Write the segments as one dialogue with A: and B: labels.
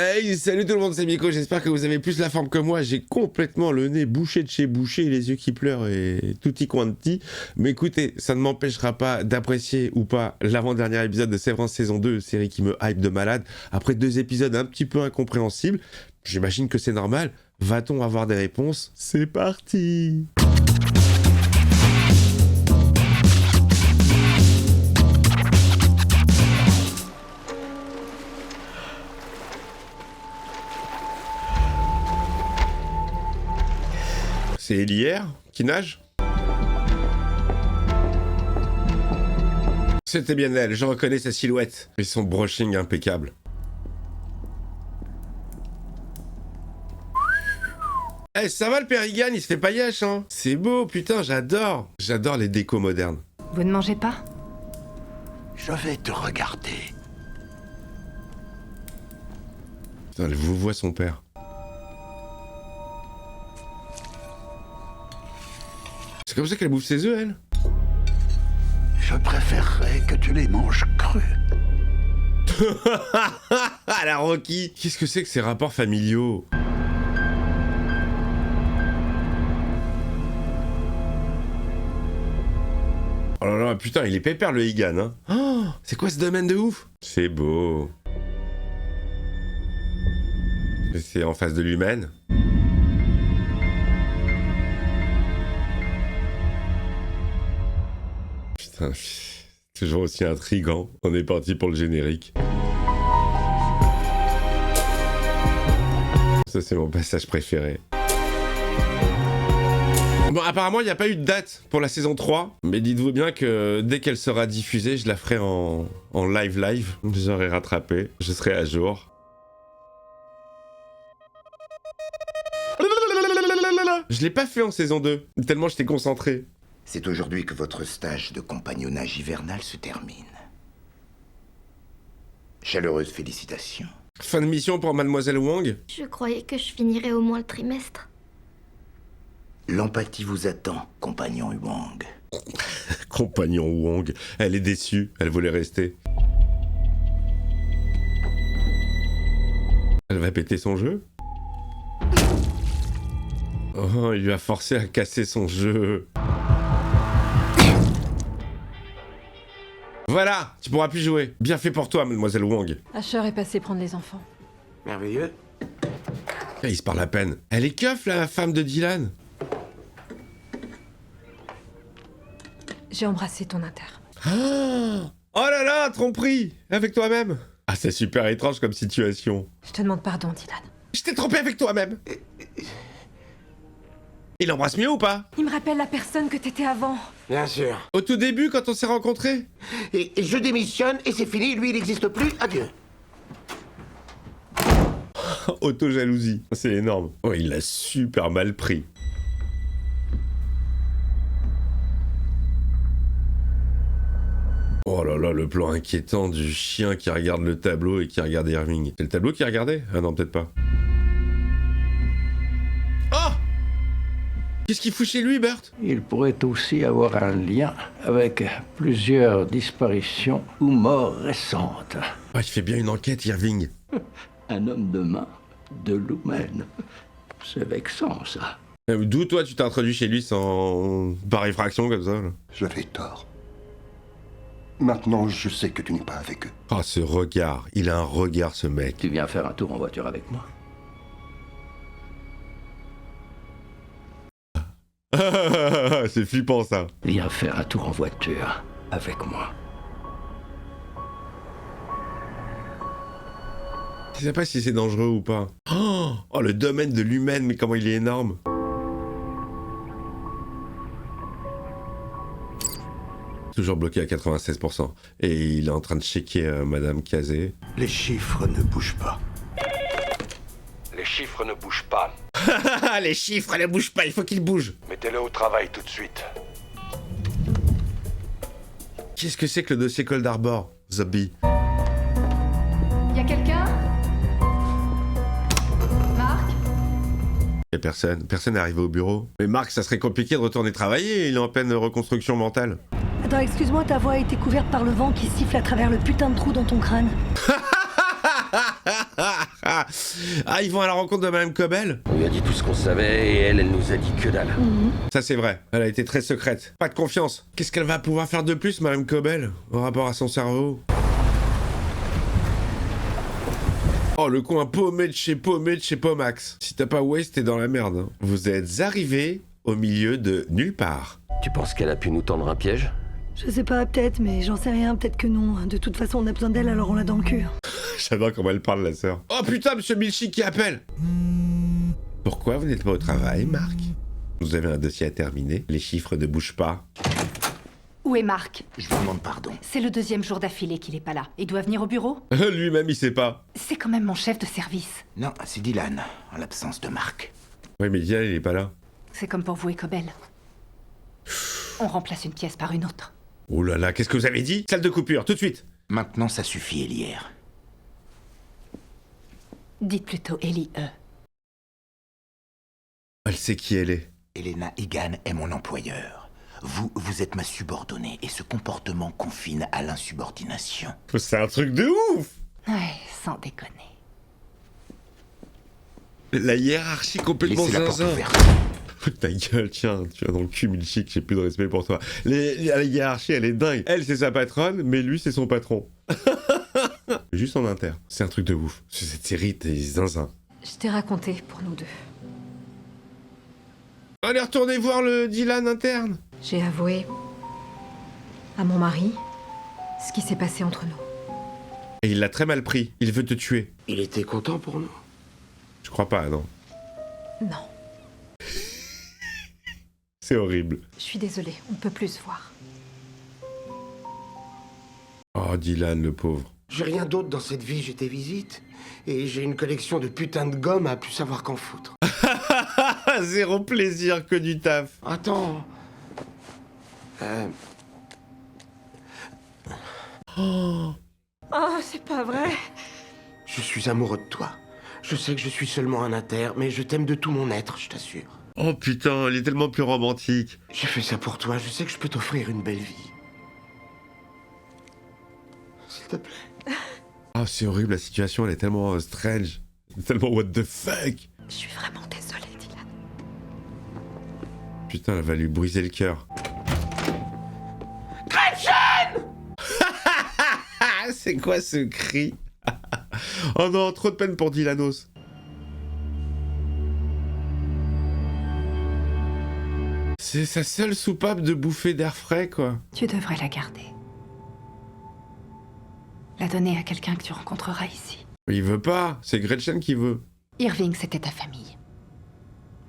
A: Hey, salut tout le monde, c'est Miko, j'espère que vous avez plus la forme que moi. J'ai complètement le nez bouché de chez bouché, les yeux qui pleurent et tutti quanti. Mais écoutez, ça ne m'empêchera pas d'apprécier ou pas l'avant-dernier épisode de Severance saison 2, série qui me hype de malade. Après 2 épisodes un petit peu incompréhensibles, j'imagine que c'est normal. Va-t-on avoir des réponses? C'est parti! C'est Elière qui nage? C'était bien elle, je reconnais sa silhouette et son brushing impeccable. Eh, hey, ça va le Périgane, il se fait paillage, hein? C'est beau, putain, j'adore. J'adore les décos modernes.
B: Vous ne mangez pas?
C: Je vais te regarder.
A: Putain, elle vous voit son père. C'est comme ça qu'elle bouffe ses œufs, elle?
C: Je préférerais que tu les manges crus.
A: La Rocky! Qu'est-ce que c'est que ces rapports familiaux? Oh là là, putain, il est pépère le Higan, hein? Oh, c'est quoi ce domaine de ouf? C'est beau. Mais c'est en face de l'humaine. Putain, toujours aussi intriguant. On est parti pour le générique. Ça, c'est mon passage préféré. Bon, apparemment, il n'y a pas eu de date pour la saison 3, mais dites-vous bien que dès qu'elle sera diffusée, je la ferai en live. J'aurai rattrapé, je serai à jour. Je l'ai pas fait en saison 2, tellement j'étais concentré.
C: C'est aujourd'hui que votre stage de compagnonnage hivernal se termine. Chaleureuse félicitations.
A: Fin de mission pour Mademoiselle Wang.
D: Je croyais que je finirais au moins le trimestre.
C: L'empathie vous attend, compagnon Wang.
A: Compagnon Wang, elle est déçue, elle voulait rester. Elle va péter son jeu? Oh, il lui a forcé à casser son jeu. Voilà, tu pourras plus jouer. Bien fait pour toi, Mademoiselle Wang.
B: Asher est passé prendre les enfants.
C: Merveilleux.
A: Il se parle à peine. Elle est keuf, la femme de Dylan.
B: J'ai embrassé ton inter.
A: Oh là là, tromperie avec toi-même. Ah, c'est super étrange comme situation.
B: Je te demande pardon, Dylan.
A: Je t'ai trompé avec toi-même. Il embrasse mieux ou pas?
B: Il me rappelle la personne que t'étais avant.
C: Bien sûr.
A: Au tout début, quand on s'est rencontrés?
C: Et je démissionne et c'est fini, lui il n'existe plus, adieu.
A: Auto-jalousie, c'est énorme. Oh, il l'a super mal pris. Oh là là, le plan inquiétant du chien qui regarde le tableau et qui regarde Irving. C'est le tableau qui regardait? Ah non, peut-être pas. Oh! Qu'est-ce qu'il fout chez lui, Bert?
E: Il pourrait aussi avoir un lien avec plusieurs disparitions ou morts récentes.
A: Ah, il fait bien une enquête, Irving.
E: Un homme de main, de Lumen. C'est vexant, ça.
A: D'où toi, tu t'es introduit chez lui sans... par effraction, comme ça, là?
F: J'avais tort. Maintenant, je sais que tu n'es pas avec eux.
A: Ah, ce regard. Il a un regard, ce mec.
E: Tu viens faire un tour en voiture avec moi?
A: C'est flippant, ça.
E: Viens faire un tour en voiture avec moi.
A: Je sais pas si c'est dangereux ou pas. Oh, le domaine de l'humaine, mais comment il est énorme. Toujours bloqué à 96%. Et il est en train de checker Madame Kazé.
C: Les chiffres ne bougent pas.
G: Les chiffres ne bougent pas.
A: Les chiffres, ne bougent pas, il faut qu'ils bougent.
G: Mettez-le au travail tout de suite.
A: Qu'est-ce que c'est que le dossier Cold Harbor, Zombie?
B: Y'a quelqu'un? Marc?
A: Y'a personne. Personne n'est arrivé au bureau. Mais Marc, ça serait compliqué de retourner travailler, il est en pleine reconstruction mentale.
H: Attends, excuse-moi, ta voix a été couverte par le vent qui siffle à travers le putain de trou dans ton crâne.
A: Ah, ils vont à la rencontre de Madame Cobel?
G: On lui a dit tout ce qu'on savait et elle nous a dit que dalle.
A: Ça c'est vrai, elle a été très secrète. Pas de confiance. Qu'est-ce qu'elle va pouvoir faire de plus, Madame Cobel, au rapport à son cerveau? Oh, le coin paumé de chez Pomax. Si t'as pas Waze, t'es dans la merde. Hein. Vous êtes arrivés au milieu de nulle part.
G: Tu penses qu'elle a pu nous tendre un piège?
H: Je sais pas, peut-être, mais j'en sais rien, peut-être que non. De toute façon, on a besoin d'elle, alors on l'a dans le cul.
A: J'adore comment elle parle, la sœur. Oh putain, Monsieur Milchick qui appelle. Pourquoi vous n'êtes pas au travail, Marc? Vous avez un dossier à terminer. Les chiffres ne bougent pas.
B: Où est Marc?
C: Je vous demande pardon.
B: C'est le 2e jour d'affilée qu'il est pas là. Il doit venir au bureau?
A: Lui-même, il sait pas.
B: C'est quand même mon chef de service.
C: Non, c'est Dylan, en l'absence de Marc.
A: Oui, mais Dylan, il est pas là.
B: C'est comme pour vous et Cobel. On remplace une pièce par une autre.
A: Oh là là, qu'est-ce que vous avez dit? Salle de coupure, tout de suite.
C: Maintenant, ça suffit, Elière.
B: Dites plutôt Ellie E.
A: Elle sait qui elle est.
C: Elena Egan est mon employeur. Vous êtes ma subordonnée, et ce comportement confine à l'insubordination.
A: C'est un truc de ouf.
B: Ouais, sans déconner.
A: La hiérarchie complètement
C: Laissez la porte
A: zinzin.
C: ouverte.
A: Ta gueule, tiens, tu vas dans le cul, Milchick, j'ai plus de respect pour toi. La hiérarchie, elle est dingue. Elle, c'est sa patronne, mais lui, c'est son patron. Juste en inter. C'est un truc de ouf. Cette série, t'es zinzin.
B: Je t'ai raconté pour nous deux.
A: Allez, retournez voir le Dylan interne.
B: J'ai avoué à mon mari ce qui s'est passé entre nous.
A: Et il l'a très mal pris. Il veut te tuer.
C: Il était content pour nous.
A: Je crois pas, non.
B: Non,
A: C'est horrible.
B: je suis désolée, on ne peut plus se voir.
A: Oh, Dylan, le pauvre.
I: J'ai rien d'autre dans cette vie, j'étais visite. Et j'ai une collection de putain de gomme à plus savoir qu'en foutre.
A: Zéro plaisir que du taf.
I: Attends.
H: Oh, c'est pas vrai.
I: Je suis amoureux de toi. Je sais que je suis seulement un inter, mais je t'aime de tout mon être, je t'assure.
A: Oh putain, il est tellement plus romantique.
I: J'ai fait ça pour toi, je sais que je peux t'offrir une belle vie. S'il te plaît.
A: Oh, c'est horrible, la situation, elle est tellement strange. Tellement what the fuck.
B: Je suis vraiment désolée, Dylan.
A: Putain, elle va lui briser le cœur. C'est quoi ce cri? Oh non, trop de peine pour Dylanos. C'est sa seule soupape de bouffée d'air frais, quoi.
B: Tu devrais la garder. La donner à quelqu'un que tu rencontreras ici.
A: Il veut pas, c'est Gretchen qui veut.
B: Irving, c'était ta famille.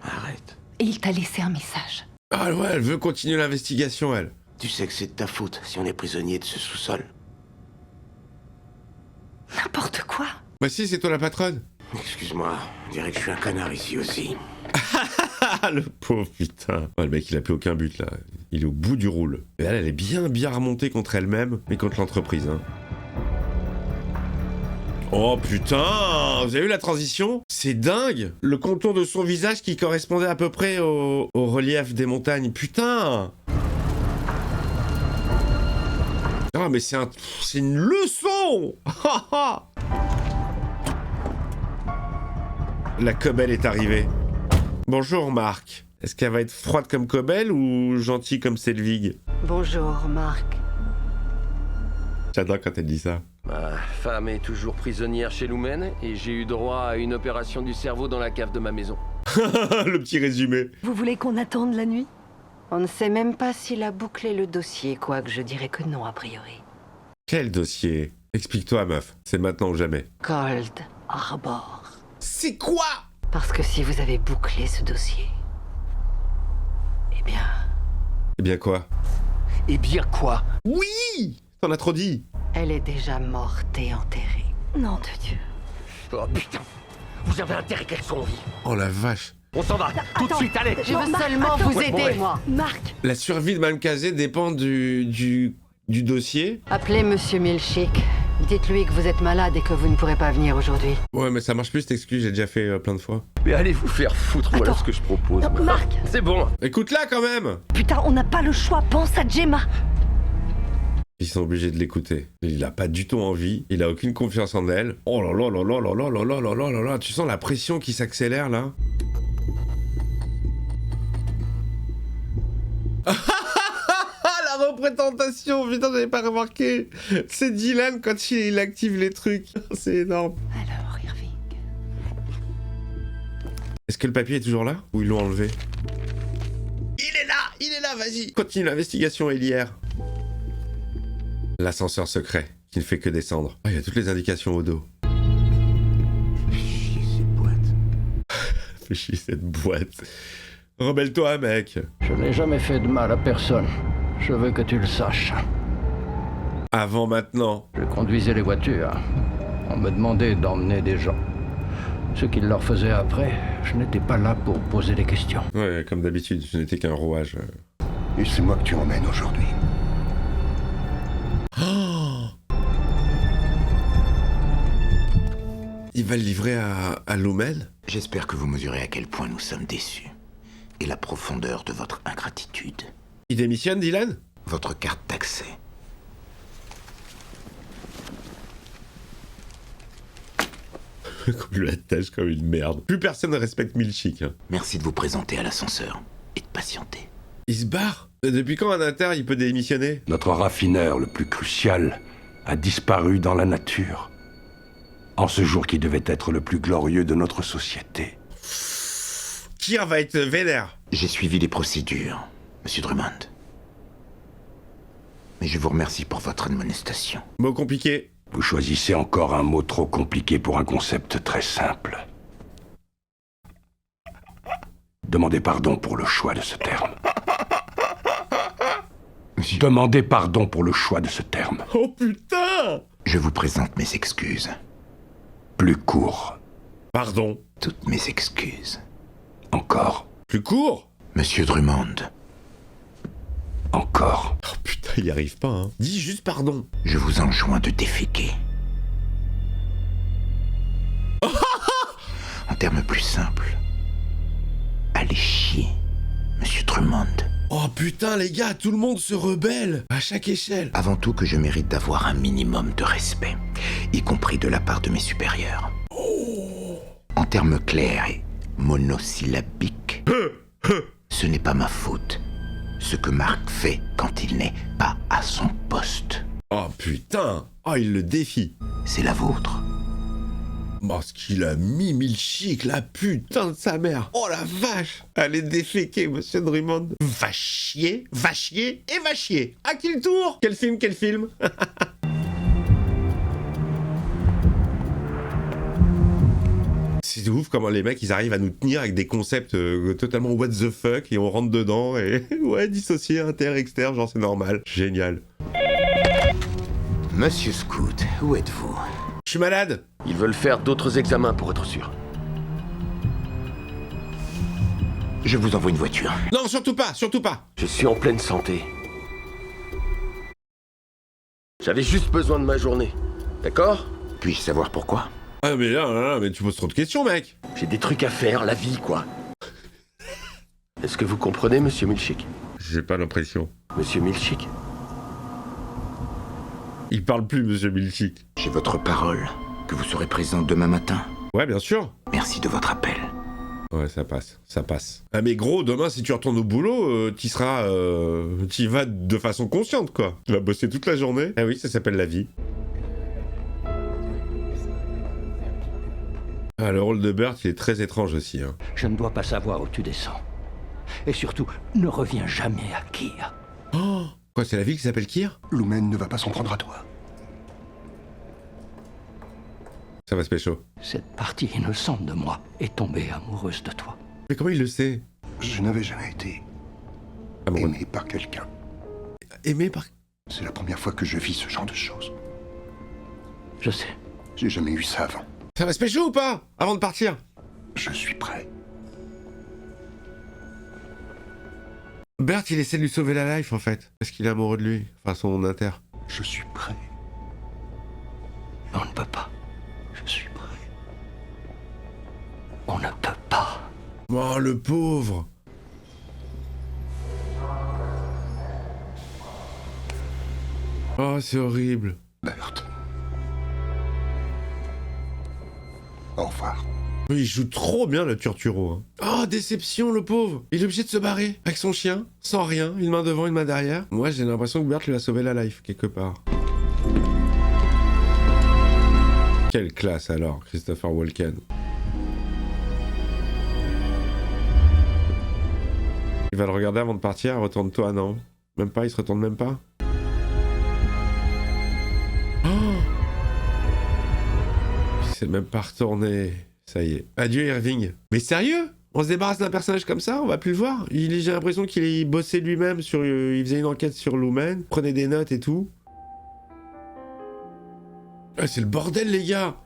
I: Arrête.
B: Et il t'a laissé un message.
A: Ah ouais, elle veut continuer l'investigation, elle.
I: Tu sais que c'est de ta faute si on est prisonnier de ce sous-sol.
B: N'importe quoi.
A: Bah si, c'est toi la patronne.
I: Excuse-moi, on dirait que je suis un connard ici aussi.
A: Ah, le pauvre putain. Oh, le mec, il a plus aucun but, là. Il est au bout du roule. Et elle est bien remontée contre elle-même, mais contre l'entreprise, hein. Oh putain, vous avez vu la transition? C'est dingue. Le contour de son visage qui correspondait à peu près au relief des montagnes. Putain. Ah mais c'est une leçon. La Cobel est arrivée. Bonjour Marc. Est-ce qu'elle va être froide comme Cobel ou gentille comme Selvig?
H: Bonjour, Marc.
A: J'adore quand elle dit ça.
G: Ma femme est toujours prisonnière chez Lumen et j'ai eu droit à une opération du cerveau dans la cave de ma maison.
A: Le petit résumé.
H: Vous voulez qu'on attende la nuit?
J: On ne sait même pas s'il a bouclé le dossier, quoique je dirais que non, a priori.
A: Quel dossier? Explique-toi, meuf. C'est maintenant ou jamais.
J: Cold Harbor.
A: C'est quoi?
J: Parce que si vous avez bouclé ce dossier... Eh bien...
A: Eh bien quoi?
G: Eh bien quoi?
A: Oui! T'en as trop dit.
J: Elle est déjà morte et enterrée.
H: Non de Dieu.
G: Oh putain! Vous avez intérêt qu'elle soit en vie.
A: Oh la vache.
G: On s'en va! Tout de suite, allez!
J: Je veux seulement vous aider, moi.
H: Marc.
A: La survie de Mme Kazé dépend du dossier.
J: Appelez Monsieur Milchick. Dites-lui que vous êtes malade et que vous ne pourrez pas venir aujourd'hui.
A: Ouais, mais ça marche plus cette excuse, j'ai déjà fait plein de fois.
G: Mais allez vous faire foutre, voilà
H: Attends.
G: ce que je propose.
H: Non, Marc.
G: C'est bon.
A: Écoute-la quand même.
H: Putain, on n'a pas le choix, pense à Gemma.
A: Ils sont obligés de l'écouter. Il a pas du tout envie, il a aucune confiance en elle. Oh là là là là là là là là là là là là, tu sens la pression qui s'accélère là? La représentation, putain, j'avais pas remarqué. C'est Dylan quand il active les trucs. C'est énorme.
J: Alors, Irving.
A: Est-ce que le papier est toujours là? Ou ils l'ont enlevé? Il est là, vas-y. Continue l'investigation, Elière. L'ascenseur secret, qui ne fait que descendre. Ah, il y a toutes les indications au dos.
C: Chier cette boîte.
A: Fais chier cette boîte. Rebelle-toi, mec.
E: Je n'ai jamais fait de mal à personne. Je veux que tu le saches.
A: Avant maintenant.
E: Je conduisais les voitures. On me demandait d'emmener des gens. Ce qu'il leur faisait après, je n'étais pas là pour poser des questions.
A: Ouais, comme d'habitude, je n'étais qu'un rouage.
F: Et c'est moi que tu emmènes aujourd'hui.
A: Oh, il va le livrer à Lumen?
C: J'espère que vous mesurez à quel point nous sommes déçus. Et la profondeur de votre ingratitude.
A: Il démissionne, Dylan?
C: Votre carte d'accès.
A: Qu'on lui attache comme une merde. Plus personne ne respecte Milchick. Hein.
C: Merci de vous présenter à l'ascenseur et de patienter.
A: Il se barre? Depuis quand un inter, il peut démissionner?
K: Notre raffineur le plus crucial a disparu dans la nature. En ce jour qui devait être le plus glorieux de notre société.
A: Kier va être vénère.
C: J'ai suivi les procédures, Monsieur Drummond. Mais je vous remercie pour votre admonestation.
A: Mot compliqué.
K: Vous choisissez encore un mot trop compliqué pour un concept très simple. Demandez pardon pour le choix de ce terme. Demandez pardon pour le choix de ce terme.
A: Oh putain!
C: Je vous présente mes excuses.
K: Plus court.
A: Pardon.
C: Toutes mes excuses.
K: Encore.
A: Plus court?
C: Monsieur Drummond.
K: Encore.
A: Oh putain, il y arrive pas, hein. Dis juste pardon.
C: Je vous enjoins de déféquer. En termes plus simples, allez chier, Monsieur Drummond.
A: Oh putain, les gars, tout le monde se rebelle à chaque échelle.
C: Avant tout que je mérite d'avoir un minimum de respect, y compris de la part de mes supérieurs. En termes clairs et monosyllabiques, ce n'est pas ma faute. Ce que Marc fait quand il n'est pas à son poste.
A: Oh putain. Oh, il le défie.
C: C'est la vôtre.
A: Oh, ce qu'il a mis Milchick, la putain de sa mère. Oh la vache. Allez déféquer, Monsieur Drummond. Va chier et va chier. À qui le tour? Quel film? C'est ouf comment les mecs ils arrivent à nous tenir avec des concepts totalement what the fuck et on rentre dedans et ouais, dissocier inter externe, genre c'est normal. Génial.
C: Monsieur Scoot, où êtes-vous?
A: Je suis malade.
G: Ils veulent faire d'autres examens pour être sûrs.
C: Je vous envoie une voiture.
A: Non, surtout pas.
G: Je suis en pleine santé. J'avais juste besoin de ma journée. D'accord?
C: Puis-je savoir pourquoi?
A: Ah mais là, mais tu poses trop de questions, mec.
G: J'ai des trucs à faire, la vie, quoi. Est-ce que vous comprenez, Monsieur Milchick?
A: J'ai pas l'impression.
G: Monsieur Milchick?
A: Il parle plus, Monsieur Milchick.
C: J'ai votre parole que vous serez présent demain matin.
A: Ouais, bien sûr.
C: Merci de votre appel.
A: Ouais, ça passe. Ah mais gros, demain, si tu retournes au boulot, t'y vas de façon consciente, quoi. Tu vas bosser toute la journée. Ah oui, ça s'appelle la vie. Ah, le rôle de Bert, il est très étrange aussi, hein.
E: Je ne dois pas savoir où tu descends. Et surtout, ne reviens jamais à Kier.
A: Oh! Quoi, c'est la ville qui s'appelle Kier?
F: Lumen ne va pas s'en prendre à toi.
A: Ça va se pécho.
E: Cette partie innocente de moi est tombée amoureuse de toi.
A: Mais comment il le sait?
F: Je n'avais jamais été
A: Amoureux.
F: aimé par quelqu'un.
A: Aimé par...
F: C'est la première fois que je vis ce genre de choses.
E: Je sais.
F: J'ai jamais eu ça avant.
A: Ça va se pécho ou pas? Avant de partir?
F: Je suis prêt.
A: Bert, il essaie de lui sauver la life, en fait. Parce qu'il est amoureux de lui. Enfin, son inter.
F: Je suis prêt.
E: On ne peut pas. Je suis prêt. On ne peut pas.
A: Oh, le pauvre. Oh, c'est horrible.
F: Meurtre. Au revoir.
A: Mais il joue trop bien le Turturro. Hein. Oh, déception, le pauvre. Il est obligé de se barrer avec son chien, sans rien, une main devant, une main derrière. Moi, j'ai l'impression que Burt lui a sauvé la life, quelque part. Quelle classe alors, Christopher Walken. Il va le regarder avant de partir, retourne-toi, non? Même pas, il se retourne même pas? Oh, il s'est même pas retourné. Ça y est. Adieu Irving. Mais sérieux? On se débarrasse d'un personnage comme ça? On va plus le voir? J'ai l'impression qu'il bossait lui-même sur... il faisait une enquête sur Lumen, prenait des notes et tout. Ah, c'est le bordel, les gars!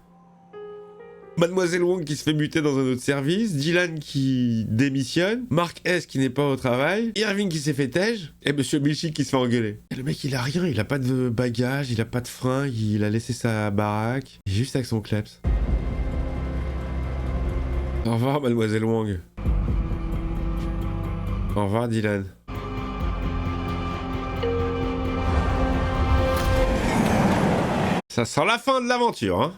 A: Mademoiselle Wong qui se fait muter dans un autre service, Dylan qui démissionne, Mark S qui n'est pas au travail, Irving qui s'est fait tège, et Monsieur Milchick qui se fait engueuler. Et le mec il a rien, il a pas de bagages, il a pas de fringues, il a laissé sa baraque, il est juste avec son kleps. Au revoir Mademoiselle Wong. Au revoir Dylan. Ça sent la fin de l'aventure, hein.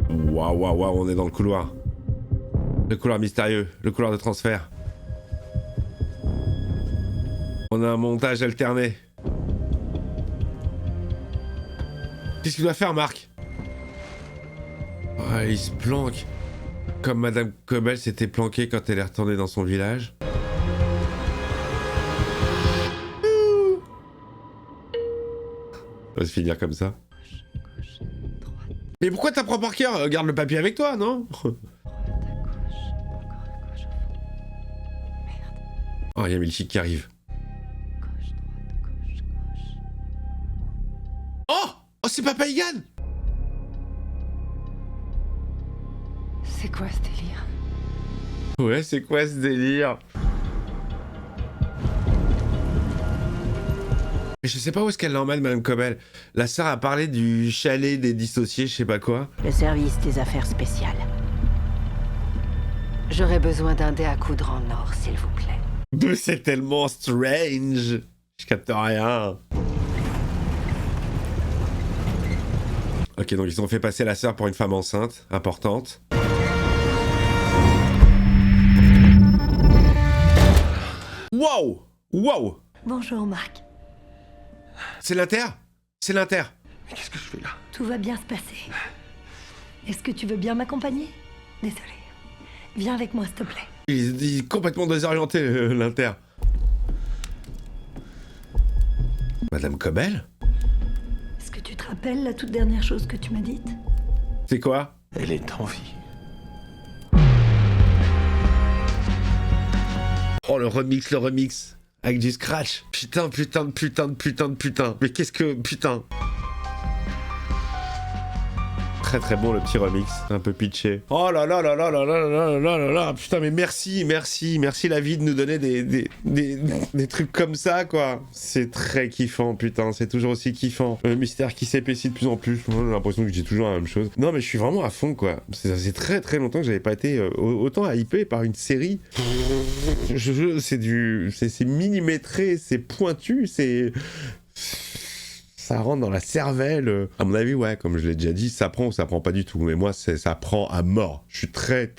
A: Waouh, waouh, waouh, on est dans le couloir. Le couloir mystérieux, le couloir de transfert. On a un montage alterné. Qu'est-ce qu'il doit faire, Marc? Ah, il se planque. Comme Madame Cobel s'était planquée quand elle est retournée dans son village. Ça va se finir comme ça. Mais pourquoi t'apprends par cœur? Garde le papier avec toi, non? Oh, il y a Milchick qui arrive. Oh! Oh, c'est Papa Egan!
J: C'est quoi ce délire?
A: Ouais, c'est quoi ce délire? Mais je sais pas où est-ce qu'elle l'emmène, Madame Cobel. La sœur a parlé du chalet des dissociés, je sais pas quoi.
J: Le service des affaires spéciales. J'aurais besoin d'un dé à coudre en or, s'il vous plaît.
A: C'est tellement strange. Je capte rien. Ok, donc ils ont fait passer la sœur pour une femme enceinte, importante. Wow! Wow!
H: Bonjour, Marc.
A: C'est l'Inter? C'est l'Inter.
F: Mais qu'est-ce que je fais là?
H: Tout va bien se passer. Est-ce que tu veux bien m'accompagner? Désolée. Viens avec moi, s'il te plaît.
A: Il est complètement désorienté, l'Inter. Madame Cobel?
H: Est-ce que tu te rappelles la toute dernière chose que tu m'as dite?
A: C'est quoi?
F: Elle est en vie.
A: Oh, le remix. Avec du scratch. Putain. Mais qu'est-ce que... Putain. Très très bon le petit remix. Un peu pitché. Oh là là là là là là là là là là. Putain, mais merci la vie de nous donner des trucs comme ça, quoi. C'est très kiffant, putain. C'est toujours aussi kiffant. Le mystère qui s'épaissit de plus en plus. J'ai l'impression que je dis toujours la même chose. Non, mais je suis vraiment à fond, quoi. C'est très très longtemps que j'avais pas été autant hypé par une série. C'est millimétré, c'est pointu, c'est... Ça rentre dans la cervelle. À mon avis, ouais, comme je l'ai déjà dit, ça prend ou ça prend pas du tout. Mais moi, ça prend à mort. Je suis très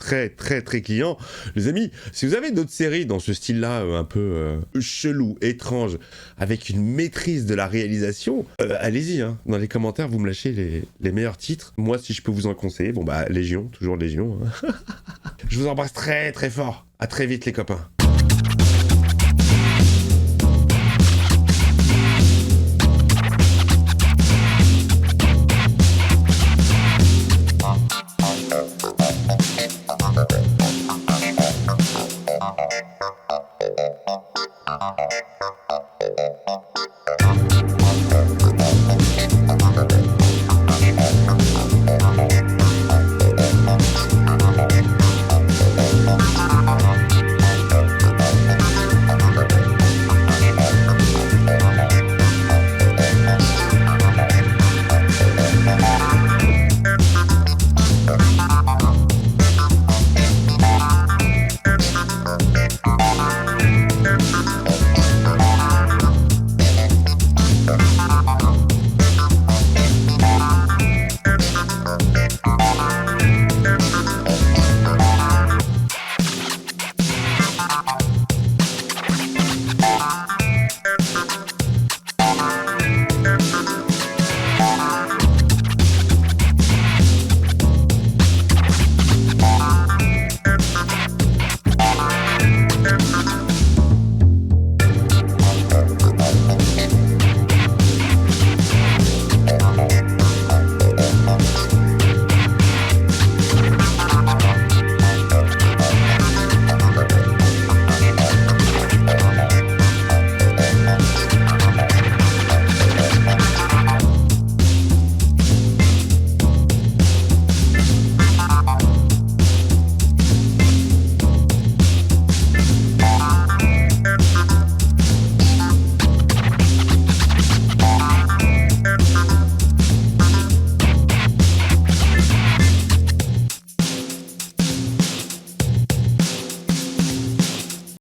A: client. Les amis, si vous avez d'autres séries dans ce style-là, un peu chelou, étrange, avec une maîtrise de la réalisation, allez-y, hein. Dans les commentaires, vous me lâchez les meilleurs titres. Moi, si je peux vous en conseiller, bon bah, Légion, toujours Légion. Hein. Je vous embrasse très fort. À très vite, les copains.